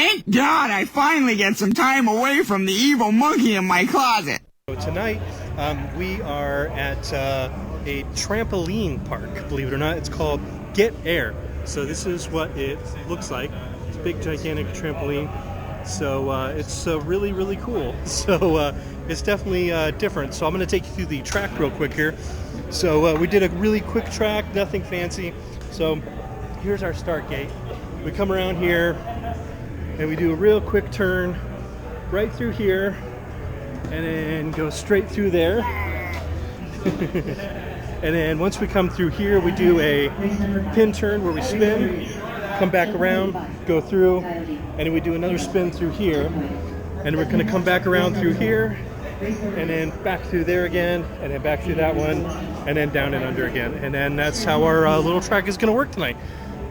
Thank God I finally get some time away from the evil monkey in my closet. So tonight we are at a trampoline park, believe it or not. It's called Get Air. So this is what it looks like. It's a big gigantic trampoline. So it's really, really cool. So it's definitely different. So I'm going to take you through the track real quick here. So we did a really quick track, nothing fancy. So here's our start gate. We come around here and we do a real quick turn right through here and then go straight through there. And then once we come through here, we do a pin turn where we spin, come back around, go through, and then we do another spin through here. And we're going to come back around through here, and then back through there again, and then back through that one, and then down and under again. And then that's how our little track is going to work tonight.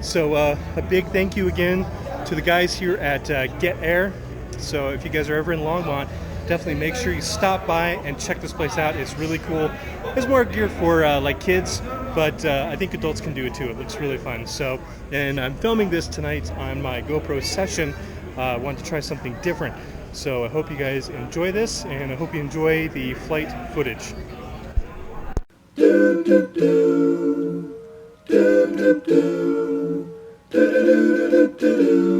So a big thank you again to the guys here at Get Air. So if you guys are ever in Longmont, definitely make sure you stop by and check this place out. It's really cool. It's more geared for like kids, but I think adults can do it too. It looks really fun. So, and I'm filming this tonight on my GoPro session. I wanted to try something different. So I hope you guys enjoy this, and I hope you enjoy the flight footage. Do, do, do. Do, do, do. Do, do, do, do.